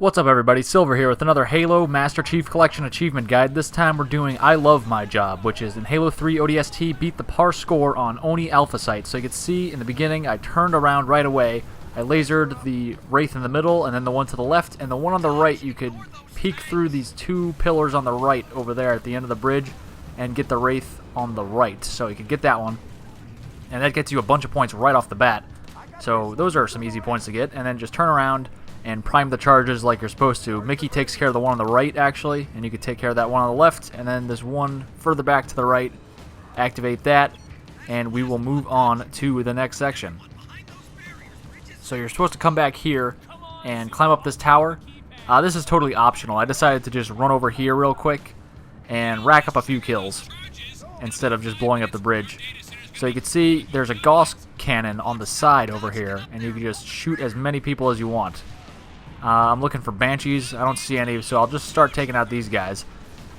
What's up everybody, Silver here with another Halo Master Chief Collection Achievement Guide. This time we're doing I Love My Job, which is in Halo 3 ODST, beat the par score on Oni Alpha Site. So you can see in the beginning I turned around right away, I lasered the Wraith in the middle and then the one to the left, and the one on the right you could peek through these two pillars on the right over there at the end of the bridge and get the Wraith on the right. So you can get that one, and that gets you a bunch of points right off the bat. So those are some easy points to get, and then just turn around and prime the charges like you're supposed to. Mickey takes care of the one on the right, actually, and you can take care of that one on the left, and then this one further back to the right, activate that, and we will move on to the next section. So you're supposed to come back here and climb up this tower. This is totally optional. I decided to just run over here real quick and rack up a few kills instead of just blowing up the bridge. So you can see there's a Gauss cannon on the side over here, and you can just shoot as many people as you want. I'm looking for Banshees. I don't see any, so I'll just start taking out these guys.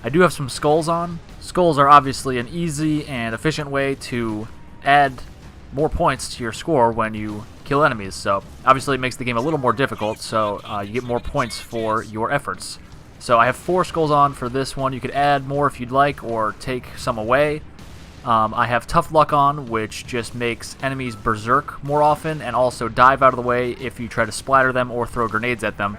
I do have some skulls on. Skulls are obviously an easy and efficient way to add more points to your score when you kill enemies. So obviously it makes the game a little more difficult, so you get more points for your efforts. So I have 4 skulls on for this one. You could add more if you'd like, or take some away. I have Tough Luck on, which just makes enemies berserk more often, and also dive out of the way if you try to splatter them or throw grenades at them.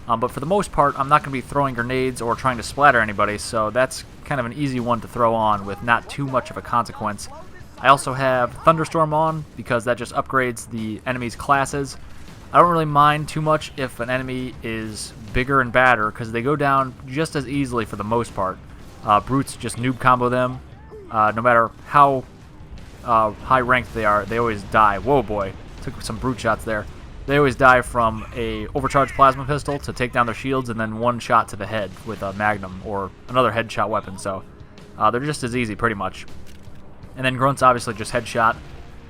But for the most part, I'm not going to be throwing grenades or trying to splatter anybody, so that's kind of an easy one to throw on with not too much of a consequence. I also have Thunderstorm on, because that just upgrades the enemy's classes. I don't really mind too much if an enemy is bigger and badder, because they go down just as easily for the most part. Brutes just noob combo them. No matter how high ranked they are, they always die. Whoa boy, took some brute shots there. They always die from a overcharged plasma pistol to take down their shields, and then one shot to the head with a magnum or another headshot weapon. So they're just as easy pretty much. And then Grunts obviously just headshot,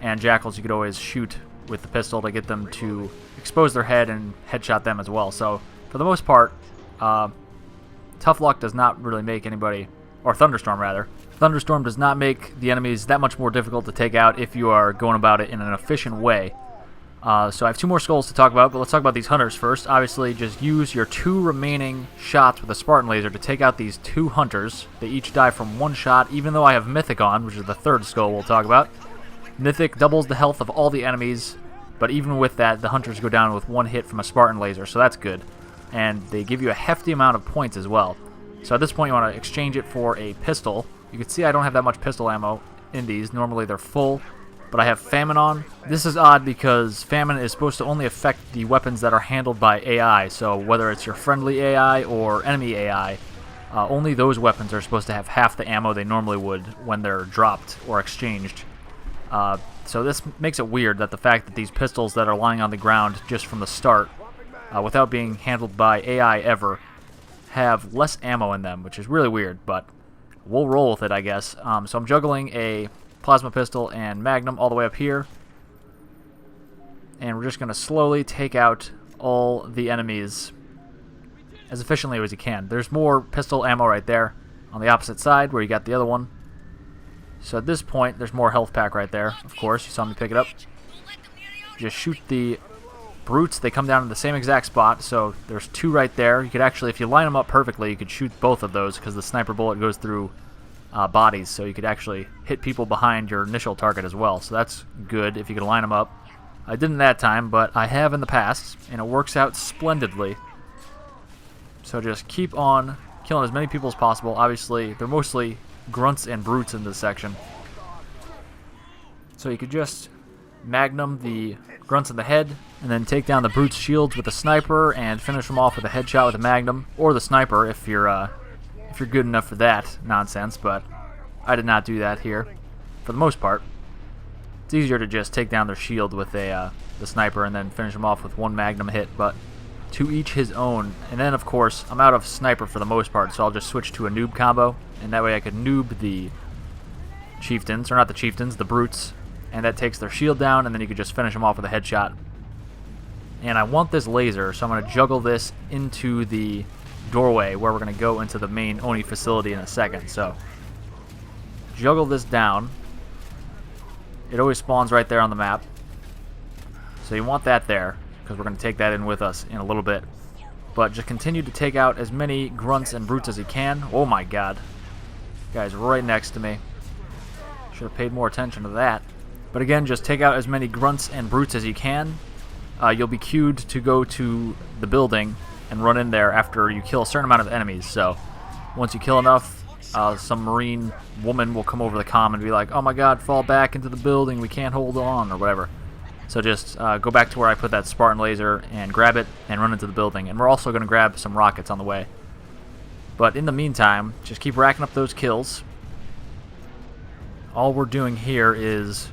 and Jackals you could always shoot with the pistol to get them to expose their head and headshot them as well. So for the most part, Tough Luck does not really make anybody, or Thunderstorm rather. Thunderstorm does not make the enemies that much more difficult to take out if you are going about it in an efficient way. So I have 2 more skulls to talk about, but let's talk about these hunters first. Obviously, just use your 2 remaining shots with a Spartan laser to take out these 2 hunters. They each die from 1 shot, even though I have Mythic on, which is the 3rd skull we'll talk about. Mythic doubles the health of all the enemies, but even with that, the hunters go down with 1 hit from a Spartan laser, so that's good. And they give you a hefty amount of points as well. So at this point, you want to exchange it for a pistol. You can see I don't have that much pistol ammo in these. Normally they're full, but I have Famine on. This is odd because Famine is supposed to only affect the weapons that are handled by AI, so whether it's your friendly AI or enemy AI, only those weapons are supposed to have half the ammo they normally would when they're dropped or exchanged. So this makes it weird that the fact that these pistols that are lying on the ground just from the start, without being handled by AI ever, have less ammo in them, which is really weird, but we'll roll with it, I guess. So I'm juggling a plasma pistol and magnum all the way up here, and we're just going to slowly take out all the enemies as efficiently as you can. There's more pistol ammo right there on the opposite side where you got the other one. So at this point, there's more health pack right there. Of course, you saw me pick it up. Just shoot the brutes. They come down in the same exact spot, so there's 2 right there. You could actually, if you line them up perfectly, you could shoot both of those because the sniper bullet goes through bodies, so you could actually hit people behind your initial target as well. So that's good if you could line them up. I didn't that time, but I have in the past, and it works out splendidly. So just keep on killing as many people as possible. Obviously, they're mostly grunts and brutes in this section. So you could just magnum the grunts in the head, and then take down the brutes' shields with a sniper, and finish them off with a headshot with a magnum, or the sniper if you're good enough for that nonsense. But I did not do that here, for the most part. It's easier to just take down their shield with the sniper, and then finish them off with 1 magnum hit. But to each his own. And then of course I'm out of sniper for the most part, so I'll just switch to a noob combo, and that way I could noob the chieftains, or not the chieftains, the brutes. And that takes their shield down, and then you could just finish them off with a headshot. And I want this laser, so I'm going to juggle this into the doorway where we're going to go into the main Oni facility in a second. So juggle this down. It always spawns right there on the map. So you want that there, because we're going to take that in with us in a little bit. But just continue to take out as many grunts and brutes as you can. Oh my god. Guy's right next to me. Should have paid more attention to that. But again, just take out as many grunts and brutes as you can. You'll be queued to go to the building and run in there after you kill a certain amount of enemies. So once you kill enough, some marine woman will come over the comm and be like, oh my god, fall back into the building, we can't hold on, or whatever. So just go back to where I put that Spartan laser and grab it and run into the building. And we're also going to grab some rockets on the way. But in the meantime, just keep racking up those kills. All we're doing here is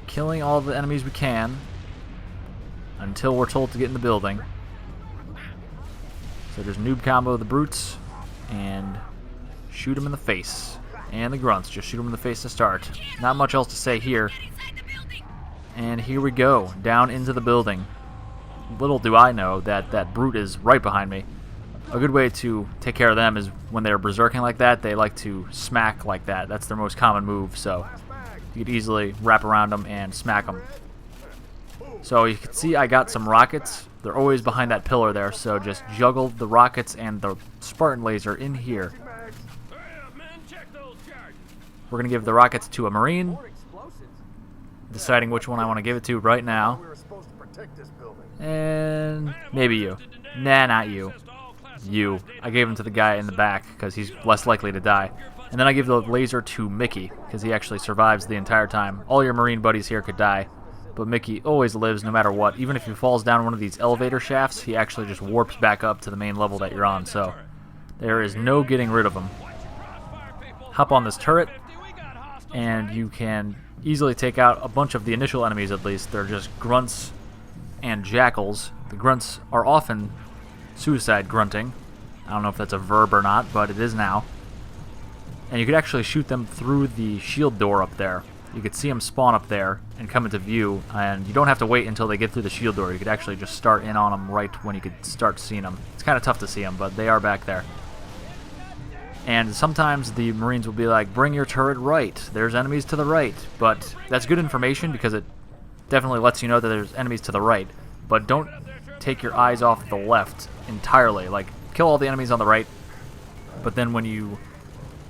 killing all the enemies we can until we're told to get in the building. So just noob combo the brutes and shoot them in the face. And the grunts, just shoot them in the face to start. Not much else to say here. And here we go, down into the building. Little do I know that that brute is right behind me. A good way to take care of them is when they're berserking like that, they like to smack like that. That's their most common move, so you could easily wrap around them and smack them. So you can see I got some rockets. They're always behind that pillar there, so just juggle the rockets and the Spartan laser in here. We're going to give the rockets to a Marine. Deciding which one I want to give it to right now. And maybe you. Nah, not you. You. I gave him to the guy in the back because he's less likely to die. And then I give the laser to Mickey because he actually survives the entire time. All your Marine buddies here could die, but Mickey always lives no matter what. Even if he falls down one of these elevator shafts, he actually just warps back up to the main level that you're on, so there is no getting rid of him. Hop on this turret, and you can easily take out a bunch of the initial enemies at least. They're just grunts and jackals. The grunts are often suicide grunting. I don't know if that's a verb or not, but it is now. And you could actually shoot them through the shield door up there. You could see them spawn up there and come into view, and you don't have to wait until they get through the shield door. You could actually just start in on them right when you could start seeing them. It's kind of tough to see them, but they are back there. And sometimes the Marines will be like, bring your turret right. There's enemies to the right. But that's good information because it definitely lets you know that there's enemies to the right. But don't take your eyes off the left entirely. Like, kill all the enemies on the right, but then when you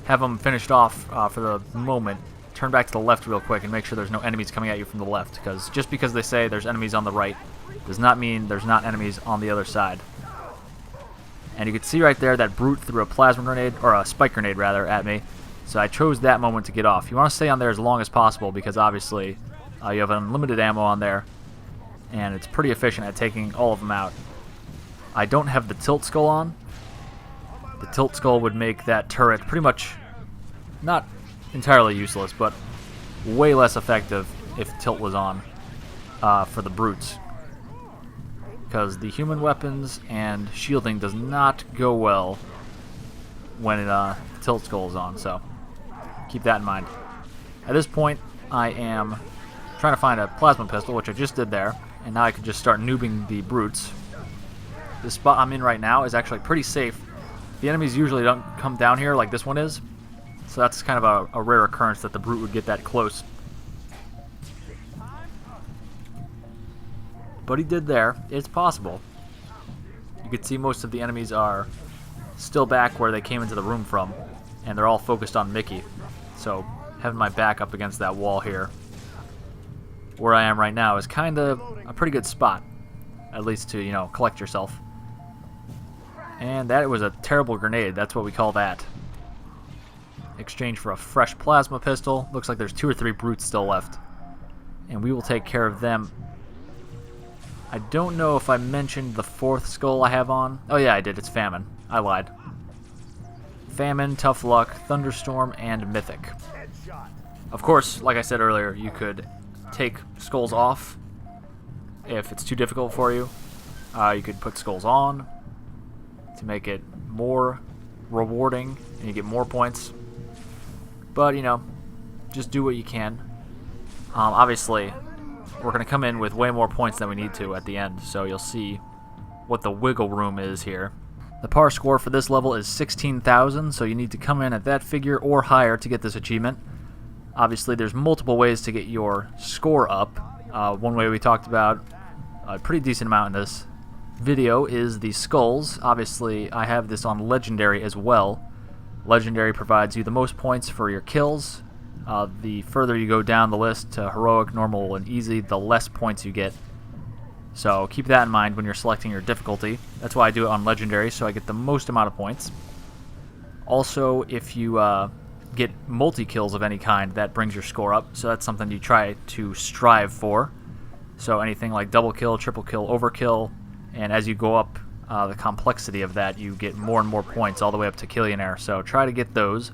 have them finished off for the moment, turn back to the left real quick and make sure there's no enemies coming at you from the left. Because just because they say there's enemies on the right does not mean there's not enemies on the other side. And you can see right there that brute threw a plasma grenade, or a spike grenade rather, at me. So I chose that moment to get off. You want to stay on there as long as possible because obviously you have unlimited ammo on there, and it's pretty efficient at taking all of them out. I don't have the tilt skull on. The tilt skull would make that turret pretty much not entirely useless, but way less effective if tilt was on for the brutes. Because the human weapons and shielding does not go well when tilt skull is on, so keep that in mind. At this point, I am trying to find a plasma pistol, which I just did there, and now I can just start noobing the brutes. The spot I'm in right now is actually pretty safe. The enemies usually don't come down here like this one is, so that's kind of a rare occurrence that the brute would get that close. But he did there. It's possible. You can see most of the enemies are still back where they came into the room from, and they're all focused on Mickey. So having my back up against that wall here, where I am right now, is kind of a pretty good spot, at least to, you know, collect yourself. And that was a terrible grenade. That's what we call that. Exchange for a fresh plasma pistol. Looks like there's 2 or 3 brutes still left, and we will take care of them. I don't know if I mentioned the 4th skull I have on. Oh yeah, I did. It's Famine. I lied. Famine, Tough Luck, Thunderstorm, and Mythic. Of course, like I said earlier, you could take skulls off if it's too difficult for you. You could put skulls on to make it more rewarding and you get more points. But, you know, just do what you can. Obviously, we're going to come in with way more points than we need to at the end, so you'll see what the wiggle room is here. The par score for this level is 16,000, so you need to come in at that figure or higher to get this achievement. Obviously, there's multiple ways to get your score up. One way we talked about, a pretty decent amount in this, video is the skulls. Obviously, I have this on Legendary as well. Legendary provides you the most points for your kills. The further you go down the list to Heroic, Normal, and Easy, the less points you get. So keep that in mind when you're selecting your difficulty. That's why I do it on Legendary, so I get the most amount of points. Also, if you get multi-kills of any kind, that brings your score up, so that's something you try to strive for. So anything like double kill, triple kill, overkill, and as you go up the complexity of that, you get more and more points all the way up to Killionaire, so try to get those.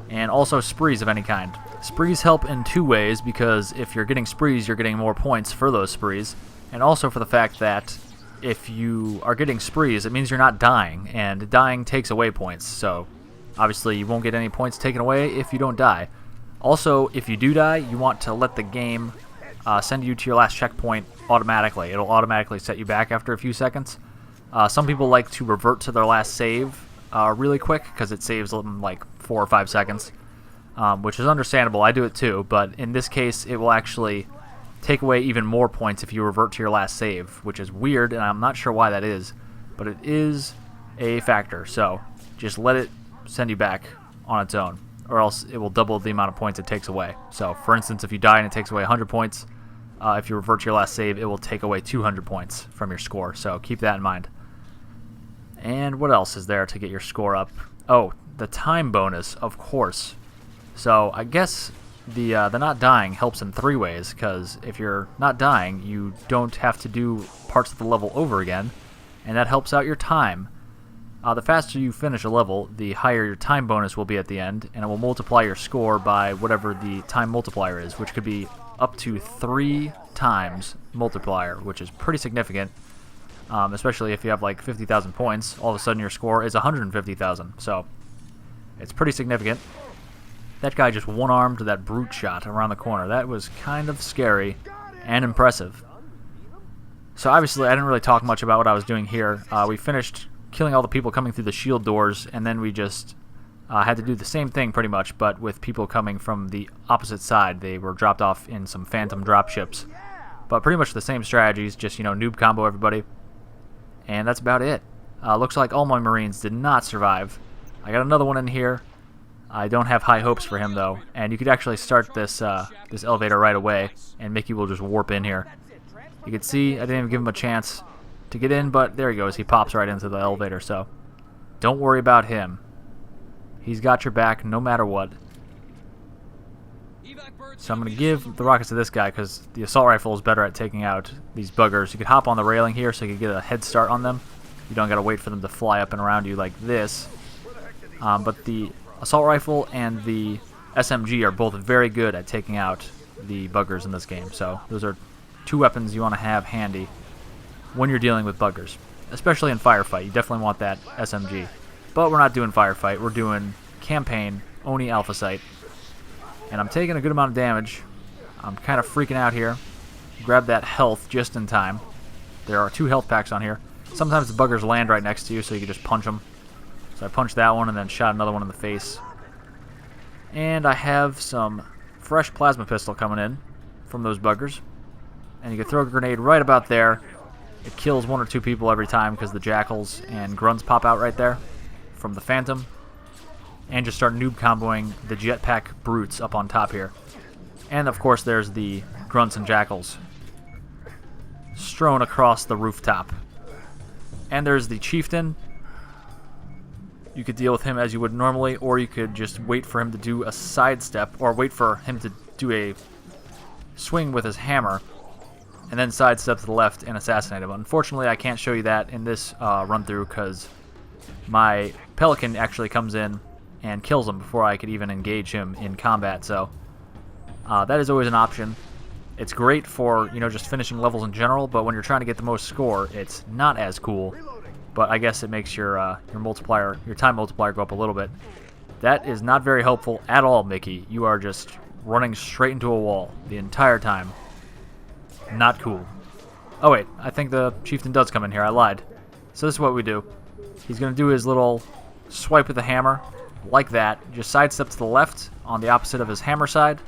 And also sprees of any kind. Sprees help in two ways, because if you're getting sprees, you're getting more points for those sprees, and also for the fact that if you are getting sprees, it means you're not dying, and dying takes away points, so obviously you won't get any points taken away if you don't die. Also, if you do die, you want to let the game send you to your last checkpoint automatically. It'll automatically set you back after a few seconds. Some people like to revert to their last save really quick, because it saves them like 4 or 5 seconds, which is understandable. I do it too, but in this case, it will actually take away even more points if you revert to your last save, which is weird, and I'm not sure why that is, but it is a factor. So just let it send you back on its own, or else it will double the amount of points it takes away. So for instance, if you die and it takes away 100 points, if you revert to your last save, it will take away 200 points from your score, so keep that in mind. And what else is there to get your score up? Oh, the time bonus, of course. So I guess the not dying helps in 3 ways, because if you're not dying, you don't have to do parts of the level over again, and that helps out your time. The faster you finish a level, the higher your time bonus will be at the end, and it will multiply your score by whatever the time multiplier is, which could be up to 3 times multiplier, which is pretty significant, especially if you have like 50,000 points. All of a sudden your score is 150,000, so it's pretty significant. That guy just one-armed that brute shot around the corner. That was kind of scary and impressive. So obviously I didn't really talk much about what I was doing here. We finished killing all the people coming through the shield doors, and then we just had to do the same thing pretty much, but with people coming from the opposite side. They were dropped off in some phantom dropships. But pretty much the same strategies, just, noob combo everybody. And that's about it. Looks like all my Marines did not survive. I got another one in here. I don't have high hopes for him, though. And you could actually start this this elevator right away, and Mickey will just warp in here. You can see I didn't even give him a chance to get in, but there he goes. He pops right into the elevator, so don't worry about him. He's got your back no matter what. So I'm going to give the rockets to this guy, because the assault rifle is better at taking out these buggers. You could hop on the railing here so you could get a head start on them. You don't got to wait for them to fly up and around you like this. But the assault rifle and the SMG are both very good at taking out the buggers in this game. So those are 2 weapons you want to have handy when you're dealing with buggers, especially in firefight. You definitely want that SMG. But we're not doing firefight. We're doing campaign, Oni Alpha Site. And I'm taking a good amount of damage. I'm kind of freaking out here. Grab that health just in time. There are 2 health packs on here. Sometimes the buggers land right next to you, so you can just punch them. So I punched that one and then shot another one in the face. And I have some fresh plasma pistol coming in from those buggers. And you can throw a grenade right about there. It kills 1 or 2 people every time, because the jackals and grunts pop out right there from the phantom. And just start noob comboing the jetpack brutes up on top here. And of course there's the grunts and jackals strewn across the rooftop. And there's the chieftain. You could deal with him as you would normally, or you could just wait for him to do a sidestep, or wait for him to do a swing with his hammer, and then sidestep to the left and assassinate him. Unfortunately, I can't show you that in this run-through, because my Pelican actually comes in and kills him before I could even engage him in combat, so that is always an option. It's great for, just finishing levels in general, but when you're trying to get the most score, it's not as cool. But I guess it makes your multiplier, your time multiplier, go up a little bit. That is not very helpful at all, Mickey. You are just running straight into a wall the entire time. Not cool. Oh wait, I think the chieftain does come in here. I lied. So this is what we do. He's going to do his little swipe with the hammer, like that. Just sidestep to the left on the opposite of his hammer side,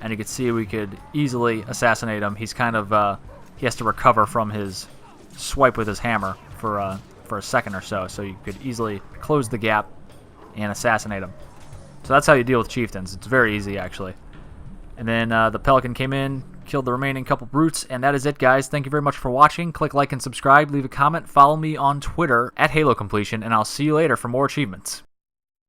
and you can see we could easily assassinate him. He's kind of, he has to recover from his swipe with his hammer for a second or so you could easily close the gap and assassinate him. So that's how you deal with chieftains. It's very easy, actually. And then the Pelican came in, killed the remaining couple brutes, and that is it, guys. Thank you very much for watching. Click like and subscribe, leave a comment, follow me on Twitter at HaloCompletion, and I'll see you later for more achievements.